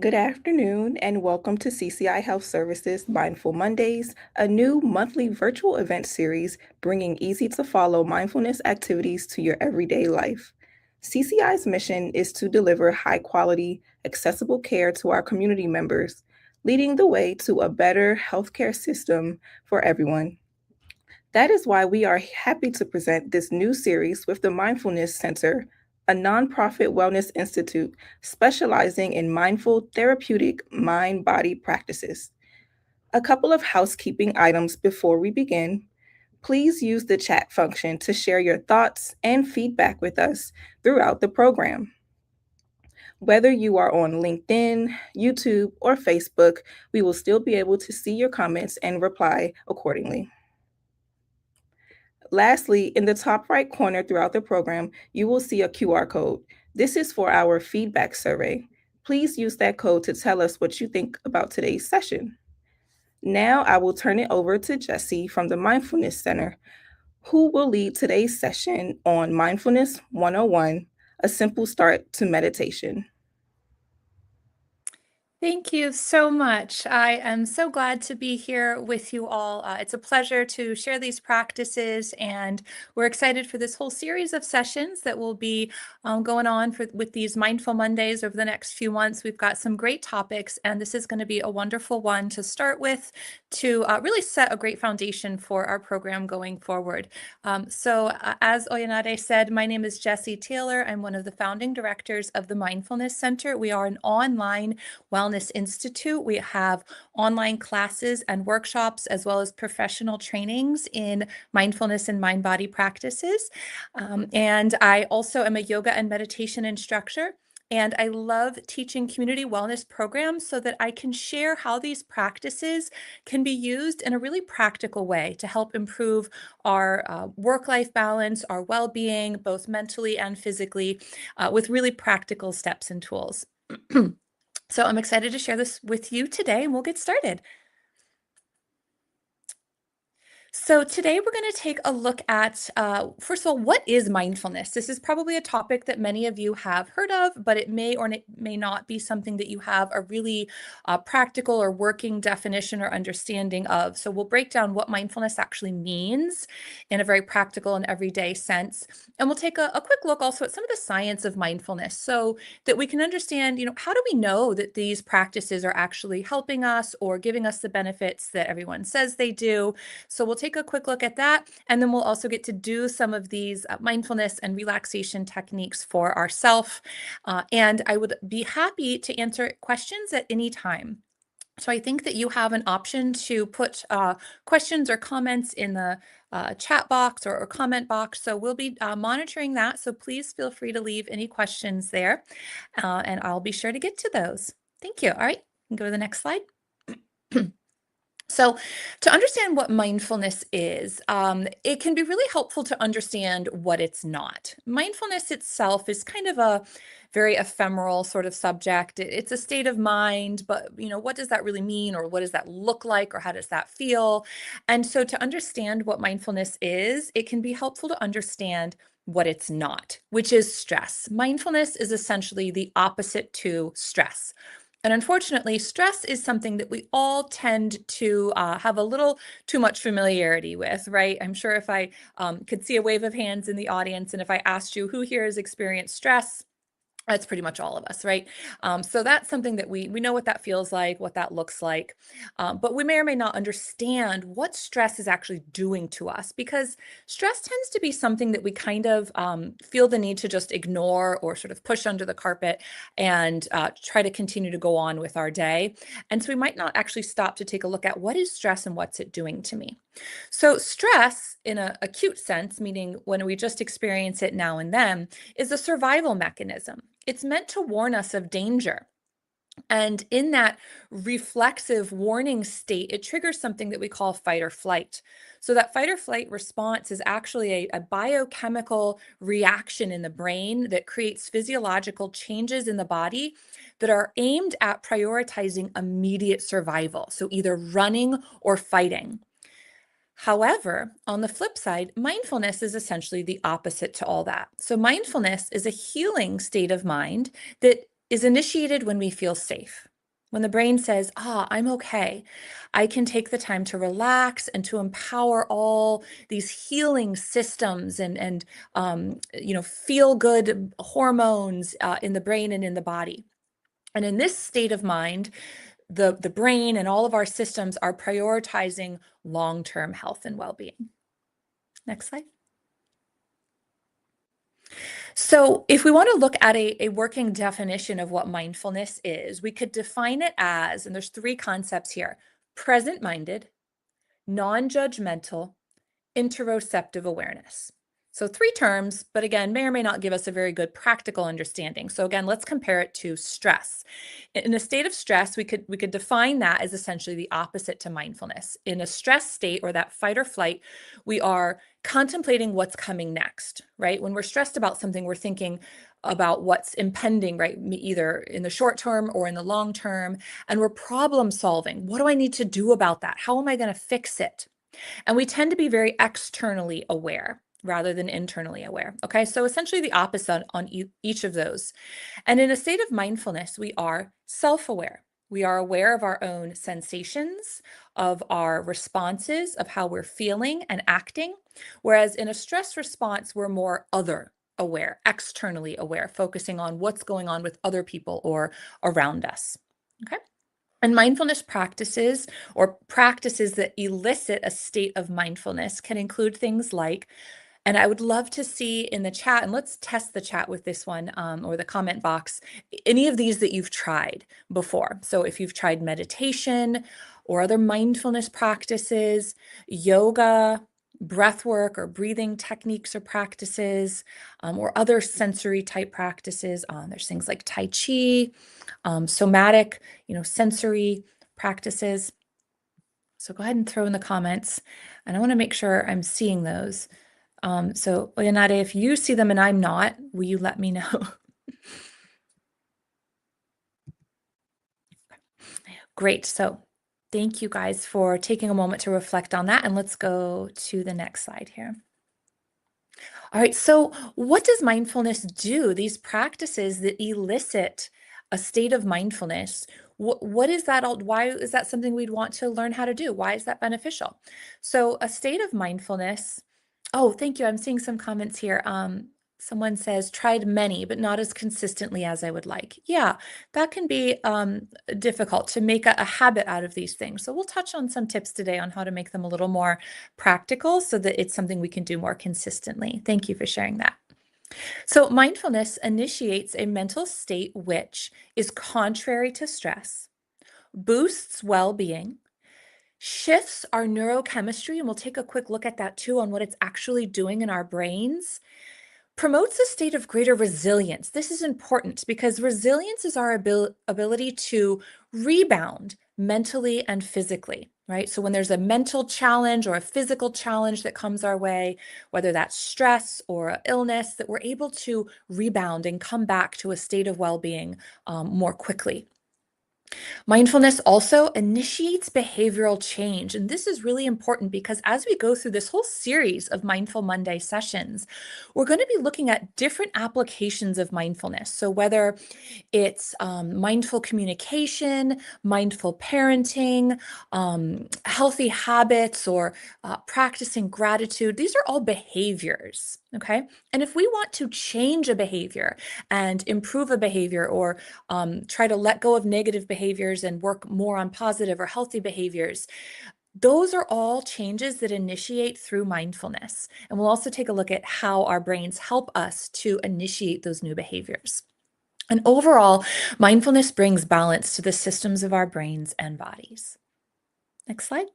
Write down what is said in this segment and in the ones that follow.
Good afternoon, and welcome to CCI Health Services Mindful Mondays, a new monthly virtual event series bringing easy to follow mindfulness activities to your everyday life. CCI's mission is to deliver high quality, accessible care to our community members, leading the way to a better healthcare system for everyone. That is why we are happy to present this new series with the Mindfulness Center, a nonprofit wellness institute specializing in mindful therapeutic mind body practices. A couple of housekeeping items before we begin. Please use the chat function to share your thoughts and feedback with us throughout the program. Whether you are on LinkedIn, YouTube, or Facebook, we will still be able to see your comments and reply accordingly. Lastly, in the top right corner throughout the program, you will see a QR code. This is for our feedback survey. Please use that code to tell us what you think about today's session. Now I will turn it over to Jesse from the Mindfulness Center, who will lead today's session on Mindfulness 101, a simple start to meditation. Thank you so much. I am so glad to be here with you all. It's a pleasure to share these practices, and we're excited for this whole series of sessions that will be going on with these Mindful Mondays over the next few months. We've got some great topics, and this is going to be a wonderful one to start with to really set a great foundation for our program going forward. As Oyanade said, my name is Jessie Taylor. I'm one of the founding directors of the Mindfulness Center. We are an online Wellness Institute. We have online classes and workshops, as well as professional trainings in mindfulness and mind body practices. And I also am a yoga and meditation instructor. And I love teaching community wellness programs so that I can share how these practices can be used in a really practical way to help improve our work-life balance, our well-being, both mentally and physically, with really practical steps and tools. So I'm excited to share this with you today, and we'll get started. So today we're going to take a look at, first of all, what is mindfulness? This is probably a topic that many of you have heard of, but it may or may not be something that you have a really practical or working definition or understanding of. So we'll break down what mindfulness actually means in a very practical and everyday sense. And we'll take a quick look also at some of the science of mindfulness so that we can understand, how do we know that these practices are actually helping us or giving us the benefits that everyone says they do. So we'll take a quick look at that, and then we'll also get to do some of these mindfulness and relaxation techniques for ourselves. And I would be happy to answer questions at any time. So I think that you have an option to put questions or comments in the chat box or comment box. So we'll be monitoring that. So please feel free to leave any questions there, and I'll be sure to get to those. Thank you. All right, you can go to the next slide. So to understand what mindfulness is, it can be really helpful to understand what it's not. Mindfulness itself is kind of a very ephemeral sort of subject. It's a state of mind, but what does that really mean, or what does that look like, or how does that feel? And so to understand what mindfulness is, it can be helpful to understand what it's not, which is stress. Mindfulness is essentially the opposite to stress. And unfortunately, stress is something that we all tend to have a little too much familiarity with, right? I'm sure if I could see a wave of hands in the audience, and if I asked you who here has experienced stress, that's pretty much all of us, right? So that's something that we know what that feels like, what that looks like, but we may or may not understand what stress is actually doing to us, because stress tends to be something that we kind of feel the need to just ignore or sort of push under the carpet and try to continue to go on with our day. And so we might not actually stop to take a look at what is stress and what's it doing to me. So stress, in an acute sense, meaning when we just experience it now and then, is a survival mechanism. It's meant to warn us of danger. And in that reflexive warning state, it triggers something that we call fight or flight. So that fight or flight response is actually a biochemical reaction in the brain that creates physiological changes in the body that are aimed at prioritizing immediate survival. So either running or fighting. However, on the flip side, mindfulness is essentially the opposite to all that. So mindfulness is a healing state of mind that is initiated when we feel safe. When the brain says, I'm okay, I can take the time to relax and to empower all these healing systems and feel good hormones in the brain and in the body. And in this state of mind, the brain and all of our systems are prioritizing long-term health and well-being. Next slide. So if we want to look at a working definition of what mindfulness is, we could define it as, and there's three concepts here: present-minded, non-judgmental, interoceptive awareness. So three terms, but again, may or may not give us a very good practical understanding. So again, let's compare it to stress. In a state of stress, we could define that as essentially the opposite to mindfulness. In a stress state, or that fight or flight, we are contemplating what's coming next, right? When we're stressed about something, we're thinking about what's impending, right? Either in the short term or in the long term, and we're problem solving. What do I need to do about that? How am I going to fix it? And we tend to be very externally aware rather than internally aware. Okay, so essentially the opposite on each of those. And in a state of mindfulness, we are self-aware. We are aware of our own sensations, of our responses, of how we're feeling and acting. Whereas in a stress response, we're more other aware, externally aware, focusing on what's going on with other people or around us. Okay. And mindfulness practices, or practices that elicit a state of mindfulness, can include things like, and I would love to see in the chat, and let's test the chat with this one, or the comment box, any of these that you've tried before. So if you've tried meditation or other mindfulness practices, yoga, breath work or breathing techniques or practices, or other sensory type practices. There's things like Tai Chi, somatic, sensory practices. So go ahead and throw in the comments, and I want to make sure I'm seeing those. So Leonardo, if you see them and I'm not, will you let me know? Great. So thank you guys for taking a moment to reflect on that. And let's go to the next slide here. All right, so what does mindfulness do? These practices that elicit a state of mindfulness, what is that? Why is that something we'd want to learn how to do? Why is that beneficial? So a state of mindfulness, oh, thank you. I'm seeing some comments here. Someone says, tried many, but not as consistently as I would like. Yeah, that can be difficult to make a habit out of these things. So we'll touch on some tips today on how to make them a little more practical so that it's something we can do more consistently. Thank you for sharing that. So mindfulness initiates a mental state which is contrary to stress, boosts well-being, shifts our neurochemistry, and we'll take a quick look at that too on what it's actually doing in our brains, promotes a state of greater resilience. This is important because resilience is our ability to rebound mentally and physically, right? So when there's a mental challenge or a physical challenge that comes our way, whether that's stress or illness, that we're able to rebound and come back to a state of well-being more quickly. Mindfulness also initiates behavioral change. And this is really important because as we go through this whole series of Mindful Monday sessions, we're going to be looking at different applications of mindfulness. So whether it's mindful communication, mindful parenting, healthy habits, or practicing gratitude, these are all behaviors, okay? And if we want to change a behavior and improve a behavior, or try to let go of negative behaviors and work more on positive or healthy behaviors, those are all changes that initiate through mindfulness. And we'll also take a look at how our brains help us to initiate those new behaviors. And overall, mindfulness brings balance to the systems of our brains and bodies. Next slide.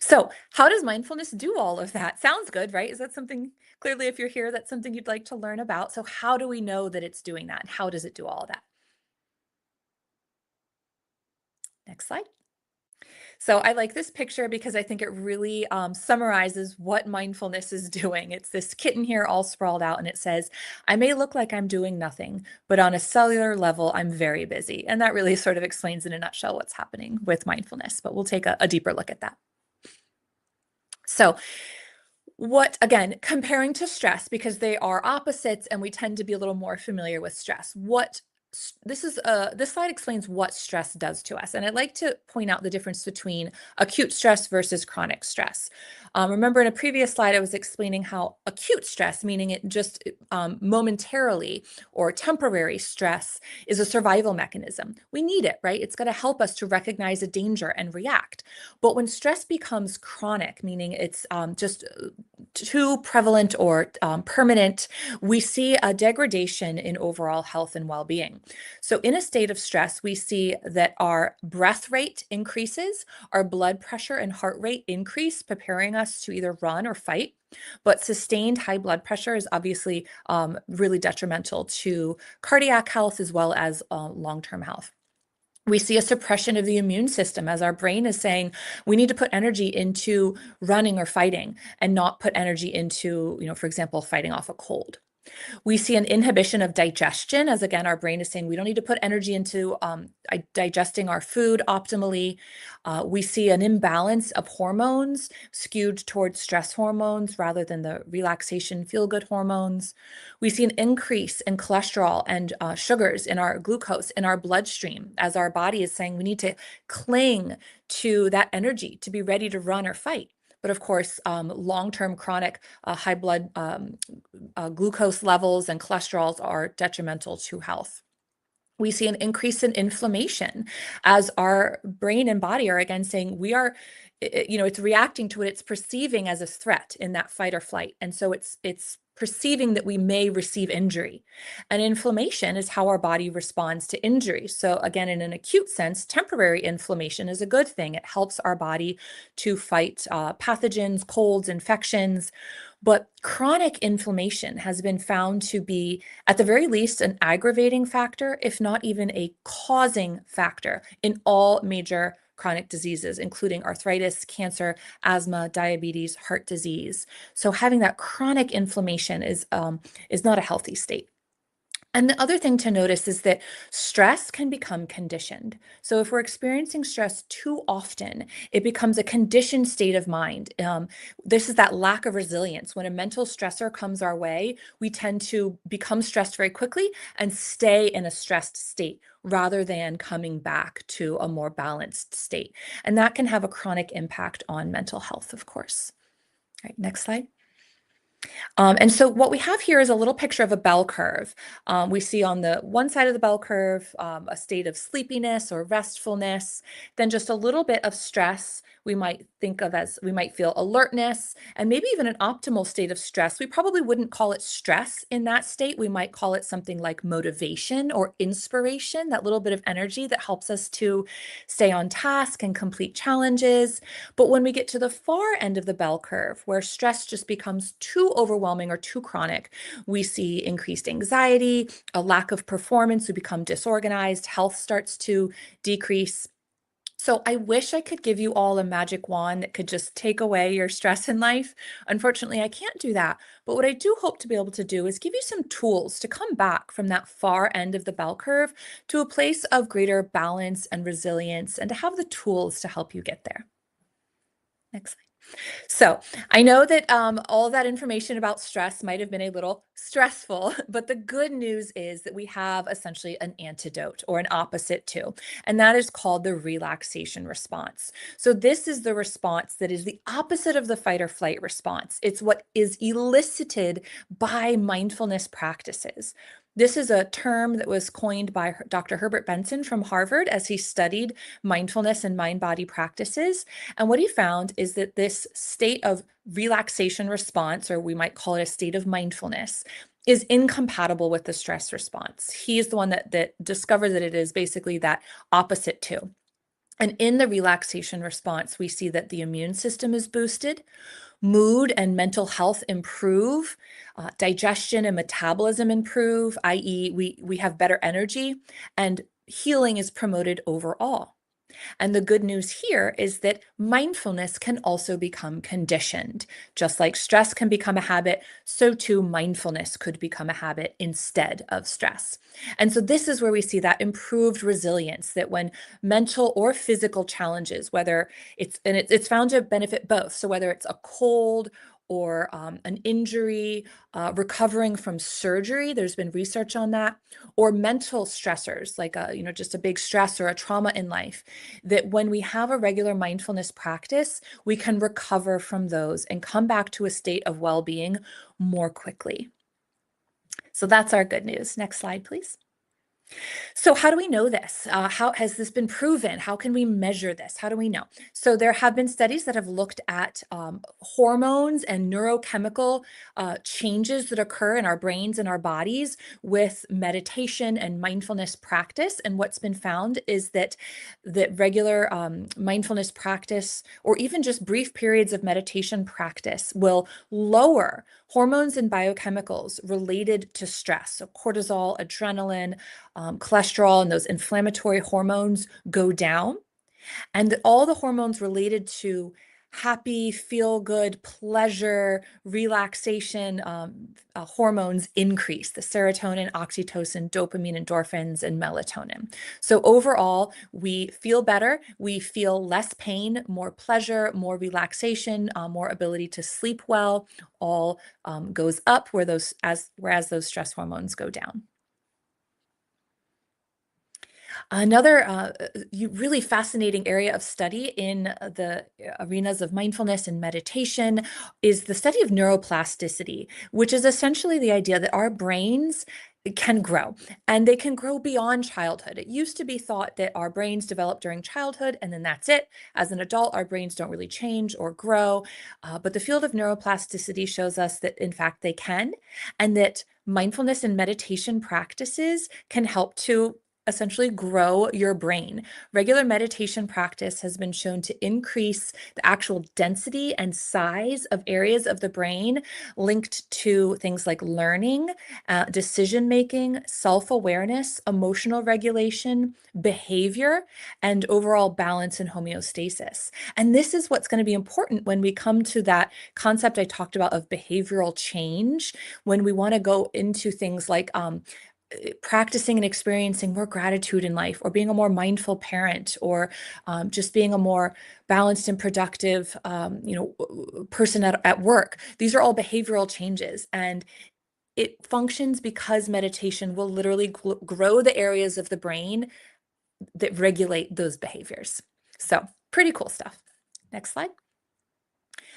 So how does mindfulness do all of that? Sounds good, right? Is that something, clearly if you're here, that's something you'd like to learn about. So how do we know that it's doing that? How does it do all of that? Next slide. So I like this picture because I think it really summarizes what mindfulness is doing. It's this kitten here all sprawled out, and it says, I may look like I'm doing nothing, but on a cellular level, I'm very busy. And that really sort of explains in a nutshell what's happening with mindfulness, but we'll take a deeper look at that. So again, comparing to stress, because they are opposites and we tend to be a little more familiar with stress. What this slide explains what stress does to us. And I'd like to point out the difference between acute stress versus chronic stress. Remember in a previous slide, I was explaining how acute stress, meaning it just momentarily or temporary stress, is a survival mechanism. We need it, right? It's going to help us to recognize a danger and react. But when stress becomes chronic, meaning it's just too prevalent or permanent, we see a degradation in overall health and well-being. So in a state of stress, we see that our breath rate increases, our blood pressure and heart rate increase, preparing us to either run or fight. But sustained high blood pressure is obviously really detrimental to cardiac health as well as long-term health. We see a suppression of the immune system as our brain is saying we need to put energy into running or fighting and not put energy into, for example, fighting off a cold. We see an inhibition of digestion, as again, our brain is saying we don't need to put energy into digesting our food optimally. We see an imbalance of hormones skewed towards stress hormones rather than the relaxation, feel-good hormones. We see an increase in cholesterol and sugars in our glucose in our bloodstream as our body is saying we need to cling to that energy to be ready to run or fight. But of course, long-term chronic high blood glucose levels and cholesterols are detrimental to health. We see an increase in inflammation as our brain and body are again saying it's reacting to what it's perceiving as a threat in that fight or flight. And so it's perceiving that we may receive injury. And inflammation is how our body responds to injury. So again, in an acute sense, temporary inflammation is a good thing. It helps our body to fight pathogens, colds, infections. But chronic inflammation has been found to be, at the very least, an aggravating factor, if not even a causing factor in all major chronic diseases, including arthritis, cancer, asthma, diabetes, heart disease. So having that chronic inflammation is not a healthy state. And the other thing to notice is that stress can become conditioned. So if we're experiencing stress too often, it becomes a conditioned state of mind. This is that lack of resilience. When a mental stressor comes our way, we tend to become stressed very quickly and stay in a stressed state rather than coming back to a more balanced state. And that can have a chronic impact on mental health, of course. All right, next slide. And so what we have here is a little picture of a bell curve. We see on the one side of the bell curve a state of sleepiness or restfulness, then just a little bit of stress we might think of as we might feel alertness and maybe even an optimal state of stress. We probably wouldn't call it stress in that state. We might call it something like motivation or inspiration, that little bit of energy that helps us to stay on task and complete challenges. But when we get to the far end of the bell curve, where stress just becomes too overwhelming or too chronic, we see increased anxiety, a lack of performance, we become disorganized, health starts to decrease. So I wish I could give you all a magic wand that could just take away your stress in life. Unfortunately, I can't do that. But what I do hope to be able to do is give you some tools to come back from that far end of the bell curve to a place of greater balance and resilience and to have the tools to help you get there. Next slide. So I know that all of that information about stress might have been a little stressful, but the good news is that we have essentially an antidote or an opposite too, and that is called the relaxation response. So this is the response that is the opposite of the fight or flight response. It's what is elicited by mindfulness practices. This is a term that was coined by Dr. Herbert Benson from Harvard as he studied mindfulness and mind-body practices. And what he found is that this state of relaxation response, or we might call it a state of mindfulness, is incompatible with the stress response. He is the one that discovered that it is basically that opposite too. And in the relaxation response, we see that the immune system is boosted, mood and mental health improve, digestion and metabolism improve, i.e., we have better energy, and healing is promoted overall. And the good news here is that mindfulness can also become conditioned. Just like stress can become a habit, so too mindfulness could become a habit instead of stress. And so this is where we see that improved resilience, that when mental or physical challenges, whether it's found to benefit both. So whether it's a cold or an injury, recovering from surgery. There's been research on that, or mental stressors like just a big stress or a trauma in life. That when we have a regular mindfulness practice, we can recover from those and come back to a state of well-being more quickly. So that's our good news. Next slide, please. So how do we know this? How has this been proven? How can we measure this? How do we know? So there have been studies that have looked at hormones and neurochemical changes that occur in our brains and our bodies with meditation and mindfulness practice. And what's been found is that regular mindfulness practice, or even just brief periods of meditation practice, will lower hormones and biochemicals related to stress. So cortisol, adrenaline, cholesterol, and those inflammatory hormones go down, and all the hormones related to happy, feel good, pleasure, relaxation hormones increase: the serotonin, oxytocin, dopamine, endorphins, and melatonin. So overall, we feel better, we feel less pain, more pleasure, more relaxation, more ability to sleep well, all goes up whereas those stress hormones go down. Another really fascinating area of study in the arenas of mindfulness and meditation is the study of neuroplasticity, which is essentially the idea that our brains can grow, and they can grow beyond childhood. It used to be thought that our brains develop during childhood and then that's it. As an adult, our brains don't really change or grow, but the field of neuroplasticity shows us that in fact they can, and that mindfulness and meditation practices can help to essentially grow your brain. Regular meditation practice has been shown to increase the actual density and size of areas of the brain linked to things like learning, decision-making, self-awareness, emotional regulation, behavior, and overall balance and homeostasis. And this is what's going to be important when we come to that concept I talked about of behavioral change, when we want to go into things like practicing and experiencing more gratitude in life, or being a more mindful parent, or just being a more balanced and productive person at work. These are all behavioral changes, and it functions because meditation will literally grow the areas of the brain that regulate those behaviors. So pretty cool stuff. Next slide.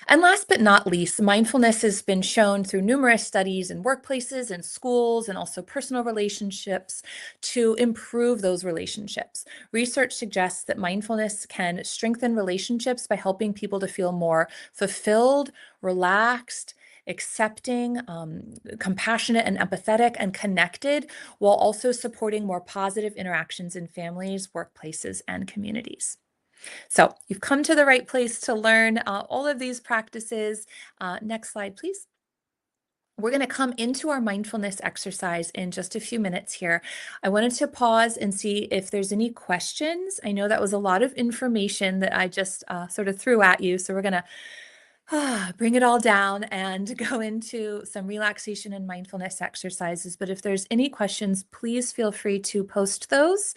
And last but not least, mindfulness has been shown through numerous studies in workplaces and schools and also personal relationships to improve those relationships. Research suggests that mindfulness can strengthen relationships by helping people to feel more fulfilled, relaxed, accepting, compassionate and empathetic, and connected, while also supporting more positive interactions in families, workplaces, and communities. So you've come to the right place to learn all of these practices. Next slide, please. We're going to come into our mindfulness exercise in just a few minutes here. I wanted to pause and see if there's any questions. I know that was a lot of information that I just sort of threw at you. So we're going to bring it all down and go into some relaxation and mindfulness exercises. But if there's any questions, please feel free to post those,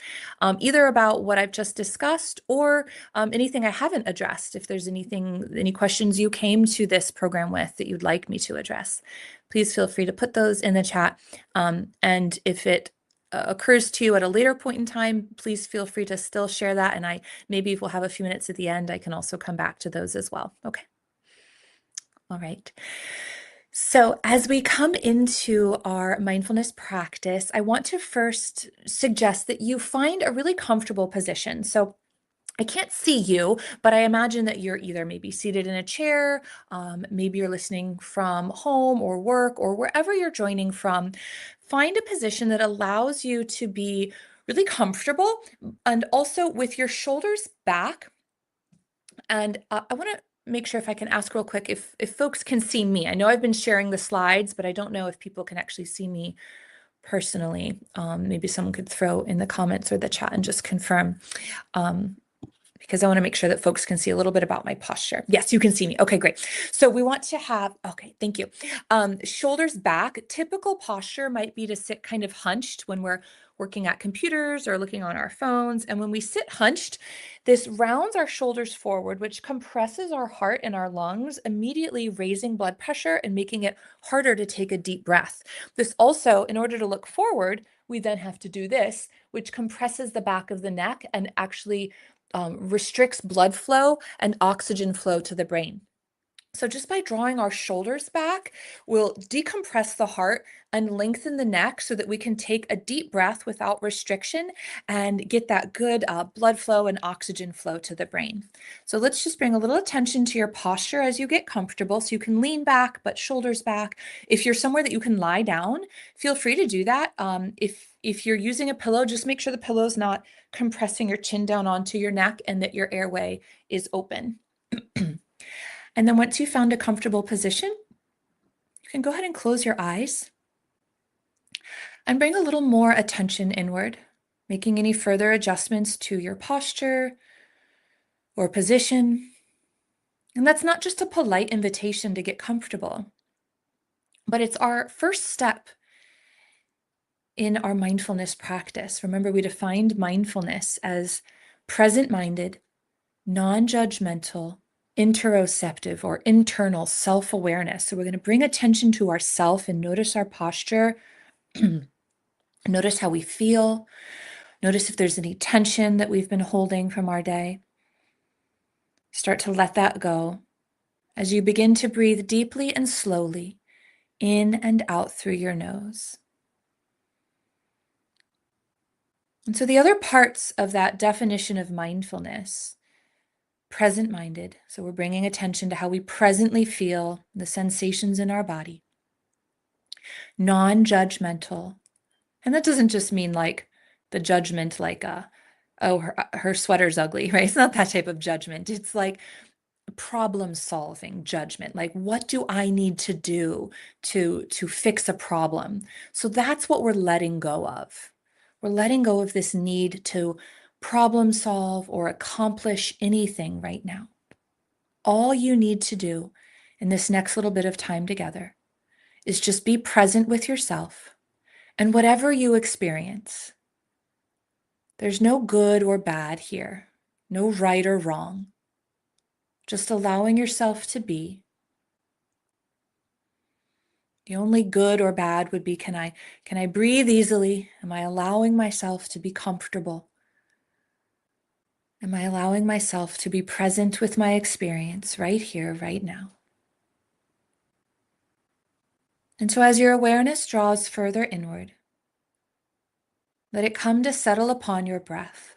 either about what I've just discussed or anything I haven't addressed. If there's any questions you came to this program with that you'd like me to address, please feel free to put those in the chat. And if it occurs to you at a later point in time, please feel free to still share that. And maybe if we'll have a few minutes at the end, I can also come back to those as well. Okay. All right. So as we come into our mindfulness practice, I want to first suggest that you find a really comfortable position. So I can't see you, but I imagine that you're either maybe seated in a chair, maybe you're listening from home or work or wherever you're joining from. Find a position that allows you to be really comfortable and also with your shoulders back. And I want to make sure if I can ask real quick if folks can see me. I know I've been sharing the slides, but I don't know if people can actually see me personally. Maybe someone could throw in the comments or the chat and just confirm, because I want to make sure that folks can see a little bit about my posture. Yes, you can see me. Okay, great. So we want to have, okay, thank you. Shoulders back. Typical posture might be to sit kind of hunched when we're working at computers or looking on our phones. And when we sit hunched, this rounds our shoulders forward, which compresses our heart and our lungs, immediately raising blood pressure and making it harder to take a deep breath. This also, in order to look forward, we then have to do this, which compresses the back of the neck and actually restricts blood flow and oxygen flow to the brain. So just by drawing our shoulders back, we'll decompress the heart and lengthen the neck so that we can take a deep breath without restriction and get that good blood flow and oxygen flow to the brain. So let's just bring a little attention to your posture as you get comfortable. So you can lean back, but shoulders back. If you're somewhere that you can lie down, feel free to do that. If you're using a pillow, just make sure the pillow's not compressing your chin down onto your neck and that your airway is open. And then once you've found a comfortable position, you can go ahead and close your eyes and bring a little more attention inward, making any further adjustments to your posture or position. And that's not just a polite invitation to get comfortable, but it's our first step in our mindfulness practice. Remember, we defined mindfulness as present-minded, non-judgmental, interoceptive or internal self-awareness. So we're going to bring attention to ourself and notice our posture. Notice how we feel. Notice if there's any tension that we've been holding from our day. Start to let that go as you begin to breathe deeply and slowly in and out through your nose. And so the other parts of that definition of mindfulness, present-minded, so we're bringing attention to how we presently feel, the sensations in our body. Non-judgmental, and that doesn't just mean like the judgment like oh, her sweater's ugly, right? It's not that type of judgment. It's like problem-solving judgment. Like, what do I need to do to fix a problem? So that's what we're letting go of. We're letting go of this need to problem solve or accomplish anything right now. All you need to do in this next little bit of time together is just be present with yourself and whatever you experience. There's no good or bad here, no right or wrong. Just allowing yourself to be. The only good or bad would be, can I breathe easily? Am I allowing myself to be comfortable? Am I allowing myself to be present with my experience right here, right now? And so as your awareness draws further inward, let it come to settle upon your breath.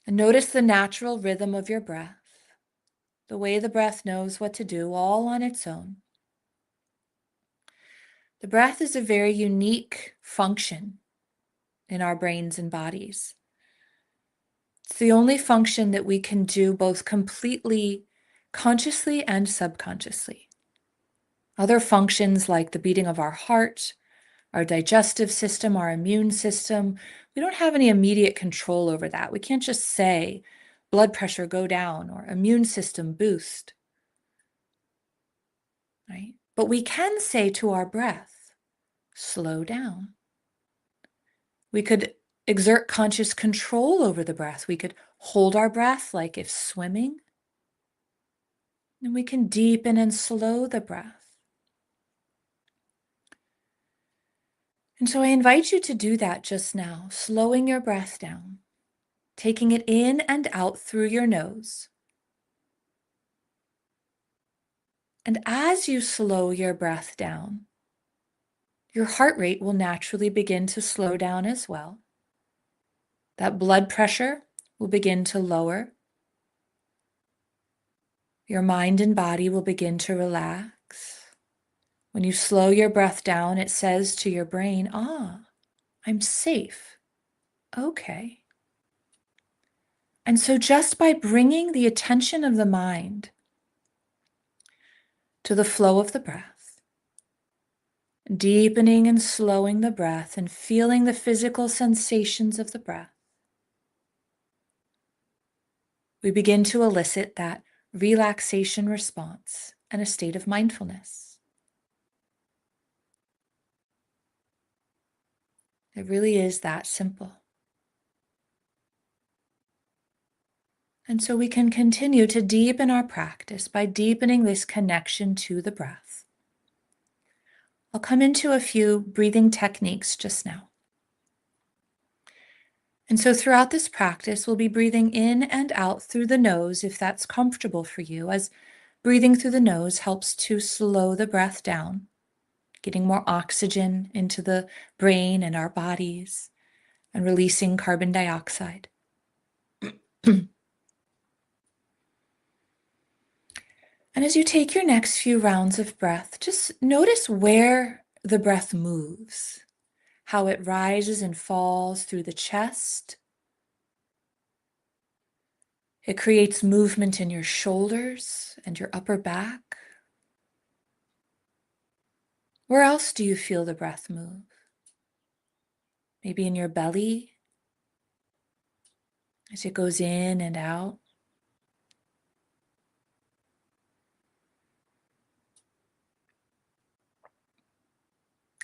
And notice the natural rhythm of your breath, the way the breath knows what to do all on its own. The breath is a very unique function in our brains and bodies. It's the only function that we can do both completely consciously and subconsciously. Other functions like the beating of our heart, our digestive system, our immune system, we don't have any immediate control over that. We can't just say blood pressure go down or immune system boost, right? But we can say to our breath, slow down. We could exert conscious control over the breath. We could hold our breath like if swimming. And we can deepen and slow the breath. And so I invite you to do that just now, slowing your breath down, taking it in and out through your nose. And as you slow your breath down, your heart rate will naturally begin to slow down as well. That blood pressure will begin to lower. Your mind and body will begin to relax. When you slow your breath down, it says to your brain, I'm safe. Okay. And so just by bringing the attention of the mind to the flow of the breath, deepening and slowing the breath and feeling the physical sensations of the breath, we begin to elicit that relaxation response and a state of mindfulness. It really is that simple. And so we can continue to deepen our practice by deepening this connection to the breath. I'll come into a few breathing techniques just now. And so throughout this practice, we'll be breathing in and out through the nose if that's comfortable for you, as breathing through the nose helps to slow the breath down, getting more oxygen into the brain and our bodies, and releasing carbon dioxide. And as you take your next few rounds of breath, just notice where the breath moves, how it rises and falls through the chest. It creates movement in your shoulders and your upper back. Where else do you feel the breath move? Maybe in your belly as it goes in and out.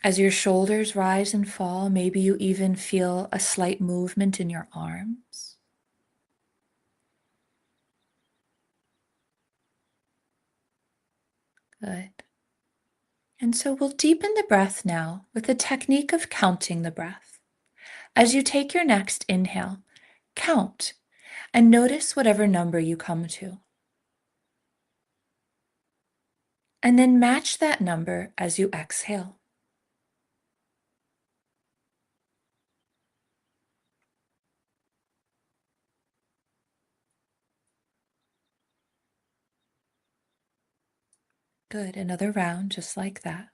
As your shoulders rise and fall, maybe you even feel a slight movement in your arms. Good. And so we'll deepen the breath now with the technique of counting the breath. As you take your next inhale, count and notice whatever number you come to. And then match that number as you exhale. Good. Another round just like that.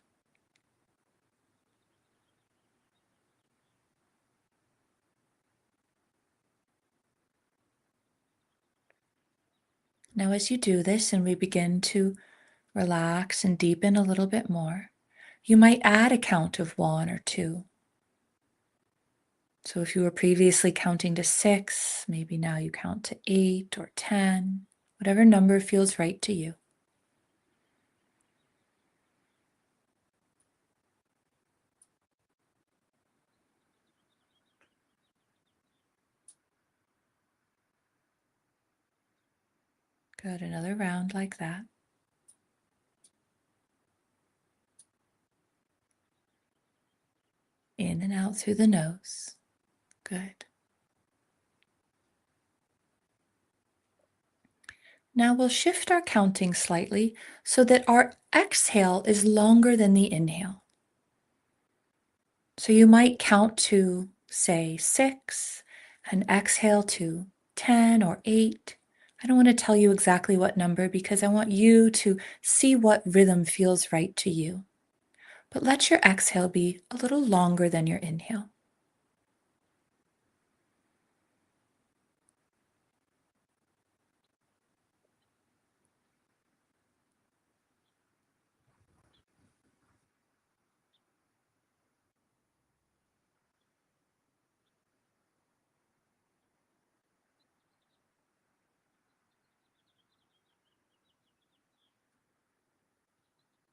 Now, as you do this and we begin to relax and deepen a little bit more, you might add a count of 1 or 2. So if you were previously counting to 6, maybe now you count to 8 or 10, whatever number feels right to you. Good, another round like that. In and out through the nose. Good. Now we'll shift our counting slightly so that our exhale is longer than the inhale. So you might count to, say, 6 and exhale to 10 or 8. I don't want to tell you exactly what number because I want you to see what rhythm feels right to you. But let your exhale be a little longer than your inhale.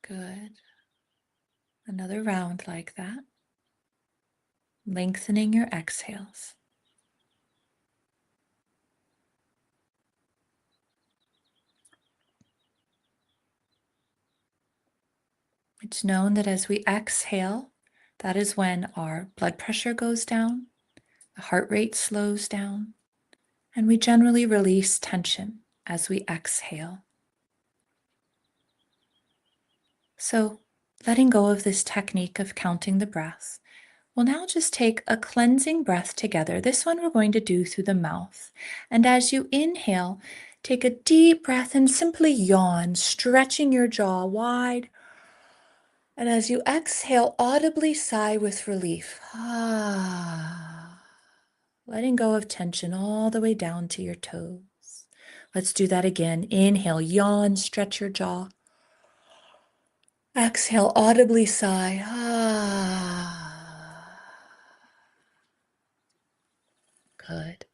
Good. Another round like that. Lengthening your exhales. It's known that as we exhale, that is when our blood pressure goes down, the heart rate slows down, and we generally release tension as we exhale. So, letting go of this technique of counting the breath, we'll now just take a cleansing breath together. This one we're going to do through the mouth. And as you inhale, take a deep breath and simply yawn, stretching your jaw wide. And as you exhale, audibly sigh with relief. Letting go of tension all the way down to your toes. Let's do that again. Inhale, yawn, stretch your jaw. Exhale, audibly sigh. Good.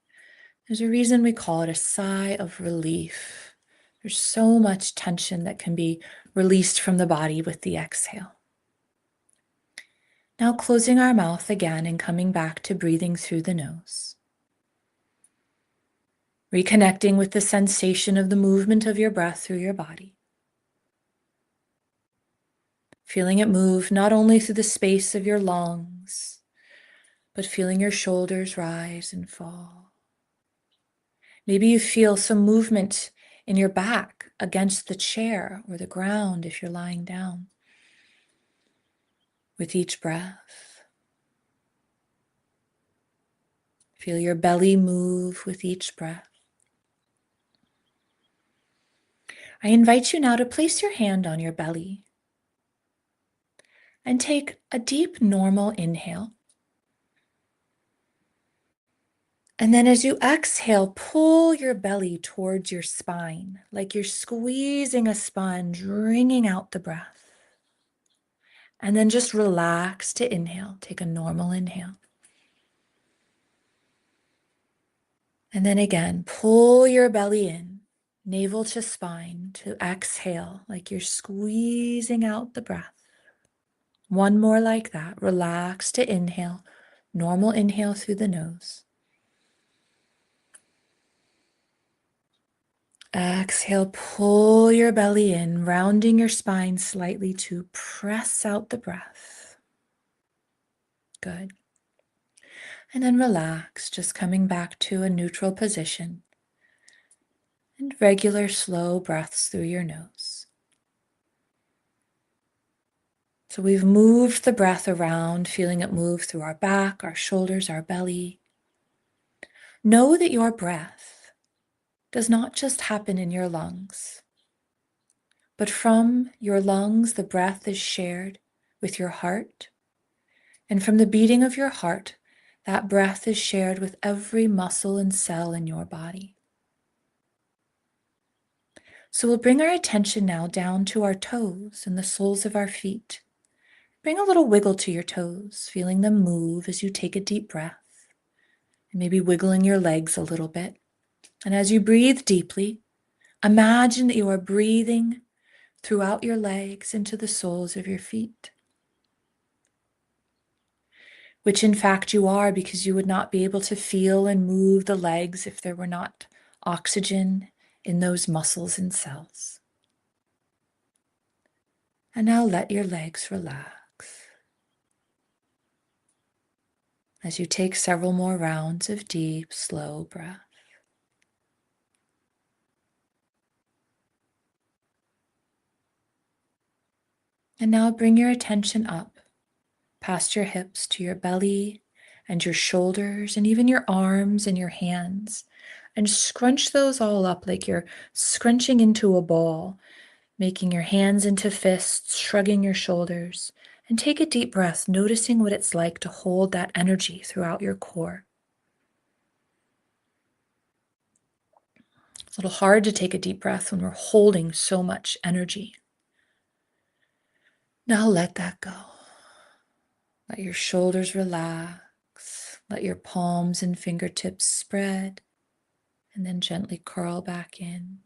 There's a reason we call it a sigh of relief. There's so much tension that can be released from the body with the exhale. Now closing our mouth again and coming back to breathing through the nose. Reconnecting with the sensation of the movement of your breath through your body. Feeling it move not only through the space of your lungs, but feeling your shoulders rise and fall. Maybe you feel some movement in your back against the chair or the ground if you're lying down. With each breath, feel your belly move with each breath. I invite you now to place your hand on your belly and take a deep, normal inhale. And then as you exhale, pull your belly towards your spine, like you're squeezing a sponge, wringing out the breath. And then just relax to inhale. Take a normal inhale. And then again, pull your belly in, navel to spine, to exhale, like you're squeezing out the breath. One more like that. Relax to inhale. Normal inhale through the nose. Exhale, pull your belly in, rounding your spine slightly to press out the breath. Good. And then relax, just coming back to a neutral position. And regular slow breaths through your nose. So we've moved the breath around, feeling it move through our back, our shoulders, our belly. Know that your breath does not just happen in your lungs, but from your lungs, the breath is shared with your heart. And from the beating of your heart, that breath is shared with every muscle and cell in your body. So we'll bring our attention now down to our toes and the soles of our feet. Bring a little wiggle to your toes, feeling them move as you take a deep breath. And maybe wiggling your legs a little bit. And as you breathe deeply, imagine that you are breathing throughout your legs into the soles of your feet. Which in fact you are, because you would not be able to feel and move the legs if there were not oxygen in those muscles and cells. And now let your legs relax as you take several more rounds of deep, slow breath. And now bring your attention up past your hips to your belly and your shoulders and even your arms and your hands, and scrunch those all up like you're scrunching into a ball, making your hands into fists, shrugging your shoulders, and take a deep breath, noticing what it's like to hold that energy throughout your core. It's a little hard to take a deep breath when we're holding so much energy. Now let that go. Let your shoulders relax. Let your palms and fingertips spread, and then gently curl back in.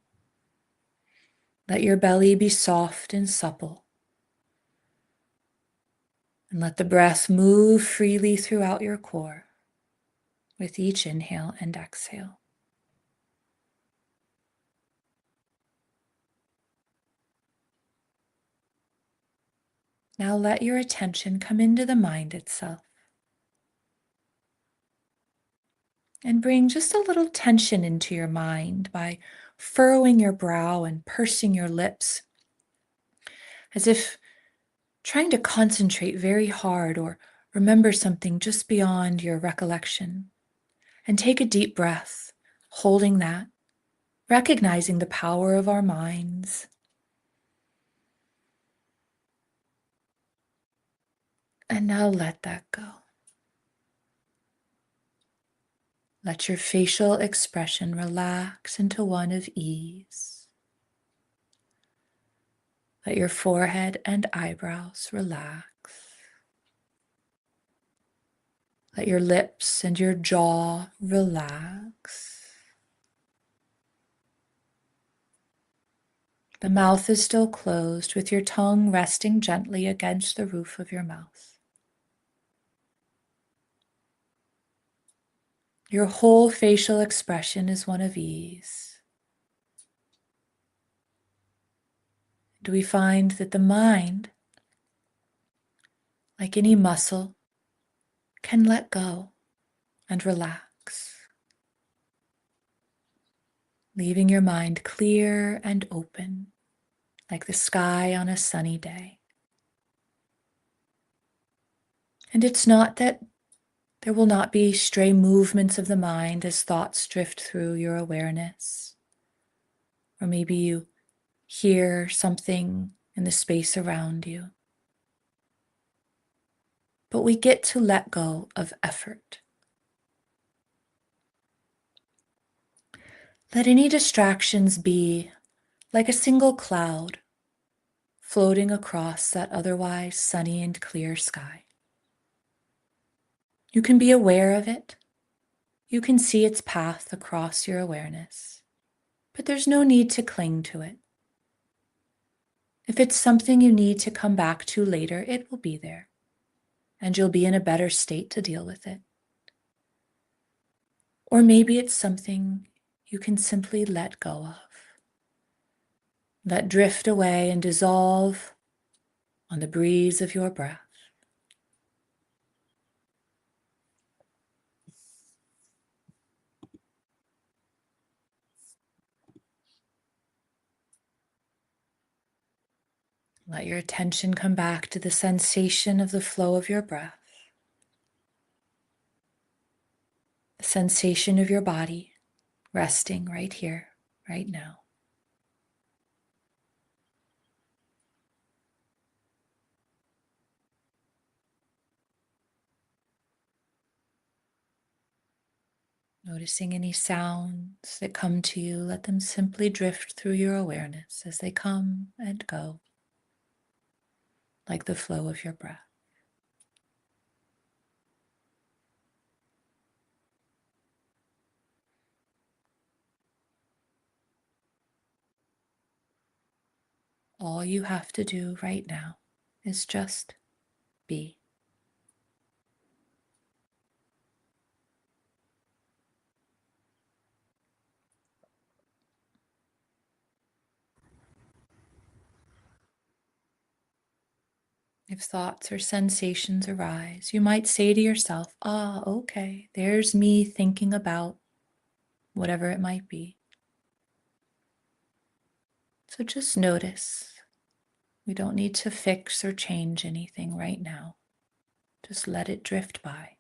Let your belly be soft and supple. And let the breath move freely throughout your core with each inhale and exhale. Now let your attention come into the mind itself and bring just a little tension into your mind by furrowing your brow and pursing your lips, as if trying to concentrate very hard or remember something just beyond your recollection. And take a deep breath, holding that, recognizing the power of our minds. And now let that go. Let your facial expression relax into one of ease. Let your forehead and eyebrows relax. Let your lips and your jaw relax. The mouth is still closed, with your tongue resting gently against the roof of your mouth. Your whole facial expression is one of ease. Do we find that the mind, like any muscle, can let go and relax, leaving your mind clear and open, like the sky on a sunny day? And it's not that there will not be stray movements of the mind as thoughts drift through your awareness. Or maybe you hear something in the space around you. But we get to let go of effort. Let any distractions be like a single cloud floating across that otherwise sunny and clear sky. You can be aware of it. You can see its path across your awareness, but there's no need to cling to it. If it's something you need to come back to later, it will be there, and you'll be in a better state to deal with it. Or maybe it's something you can simply let go of. Let drift away and dissolve on the breeze of your breath. Let your attention come back to the sensation of the flow of your breath, the sensation of your body resting right here, right now. Noticing any sounds that come to you, let them simply drift through your awareness as they come and go, like the flow of your breath. All you have to do right now is just be. If thoughts or sensations arise, you might say to yourself, okay, there's me thinking about whatever it might be. So just notice. We don't need to fix or change anything right now. Just let it drift by.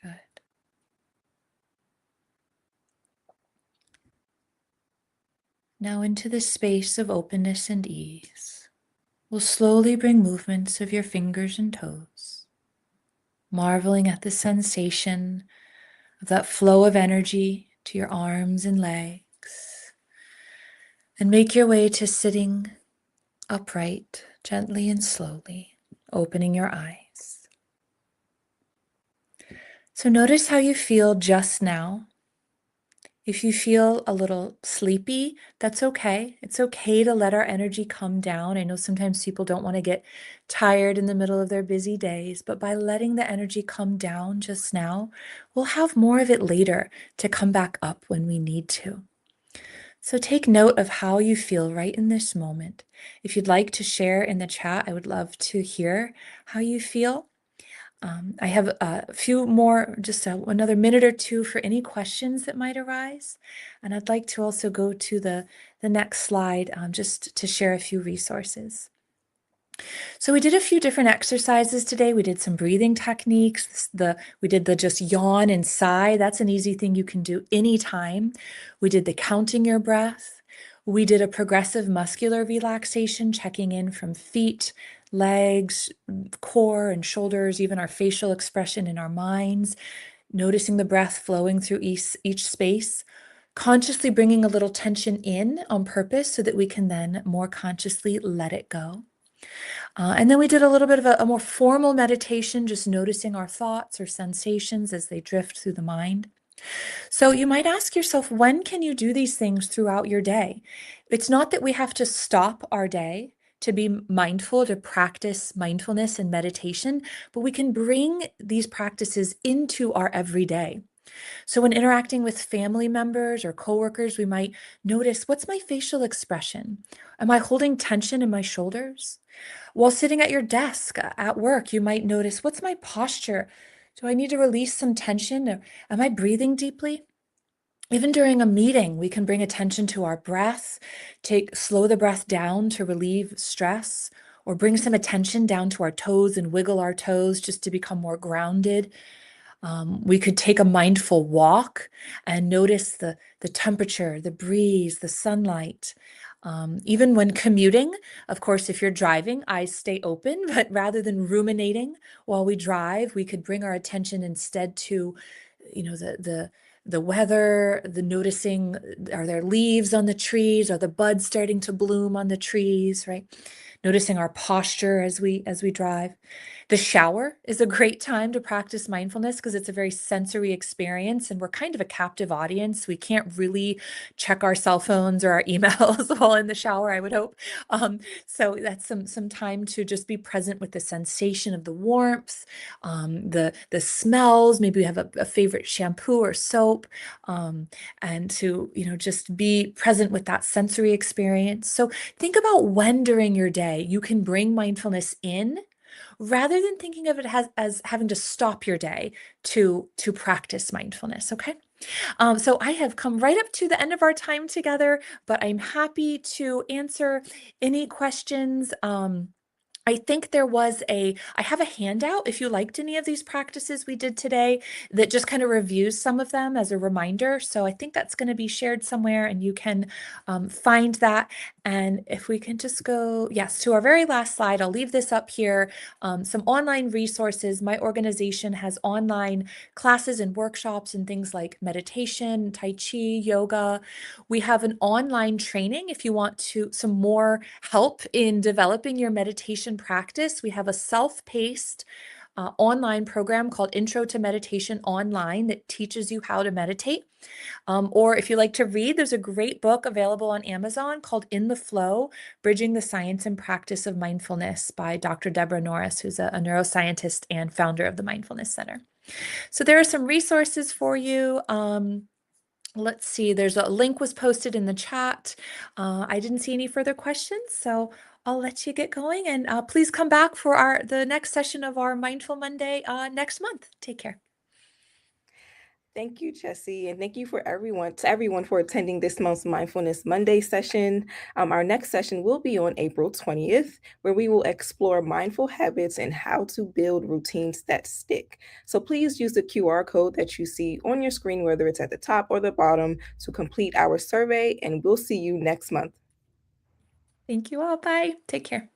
Good. Now into the space of openness and ease, we'll slowly bring movements of your fingers and toes, marveling at the sensation of that flow of energy to your arms and legs. And make your way to sitting upright, gently and slowly, opening your eyes. So notice how you feel just now. If you feel a little sleepy, that's okay. It's okay to let our energy come down. I know sometimes people don't want to get tired in the middle of their busy days, but by letting the energy come down just now, we'll have more of it later to come back up when we need to. So take note of how you feel right in this moment. If you'd like to share in the chat, I would love to hear how you feel. I have a few more, just another minute or two for any questions that might arise. And I'd like to also go to the next slide just to share a few resources. So we did a few different exercises today. We did some breathing techniques. We did the just yawn and sigh. That's an easy thing you can do anytime. We did the counting your breath. We did a progressive muscular relaxation, checking in from feet, legs, core and shoulders, even our facial expression in our minds, noticing the breath flowing through each space, consciously bringing a little tension in on purpose so that we can then more consciously let it go. And then we did a little bit of a more formal meditation, just noticing our thoughts or sensations as they drift through the mind. So you might ask yourself, when can you do these things throughout your day? It's not that we have to stop our day to be mindful, to practice mindfulness and meditation, but we can bring these practices into our everyday. So when interacting with family members or coworkers, we might notice, what's my facial expression? Am I holding tension in my shoulders? While sitting at your desk at work, you might notice, what's my posture? Do I need to release some tension? Or am I breathing deeply? Even during a meeting, we can bring attention to our breath, slow the breath down to relieve stress, or bring some attention down to our toes and wiggle our toes just to become more grounded. We could take a mindful walk and notice the temperature, the breeze, the sunlight. Even when commuting, of course, if you're driving, eyes stay open, but rather than ruminating while we drive, we could bring our attention instead to, the weather, the noticing, are there leaves on the trees? Are the buds starting to bloom on the trees, right? Noticing our posture as we drive. The shower is a great time to practice mindfulness because it's a very sensory experience and we're kind of a captive audience. We can't really check our cell phones or our emails while in the shower, I would hope. So that's some time to just be present with the sensation of the warmth, the smells. Maybe we have a favorite shampoo or soap, and to just be present with that sensory experience. So think about when during your day you can bring mindfulness in rather than thinking of it as having to stop your day to practice mindfulness. Okay. So I have come right up to the end of our time together, but I'm happy to answer any questions. I think I have a handout if you liked any of these practices we did today that just kind of reviews some of them as a reminder. So I think that's going to be shared somewhere and you can find that. And if we can just go, yes, to our very last slide, I'll leave this up here. Some online resources. My organization has online classes and workshops and things like meditation, Tai Chi, yoga. We have an online training if you want some more help in developing your meditation practice. We have a self-paced online program called Intro to Meditation Online that teaches you how to meditate. Or if you like to read, there's a great book available on Amazon called In the Flow, Bridging the Science and Practice of Mindfulness by Dr. Deborah Norris, who's a neuroscientist and founder of the Mindfulness Center. So there are some resources for you. Let's see, there's a link was posted in the chat. I didn't see any further questions, so I'll let you get going. And please come back for the next session of our Mindful Monday next month. Take care. Thank you, Jessie, and thank you to everyone for attending this month's Mindfulness Monday session. Our next session will be on April 20th, where we will explore mindful habits and how to build routines that stick. So please use the QR code that you see on your screen, whether it's at the top or the bottom, to complete our survey, and we'll see you next month. Thank you all. Bye. Take care.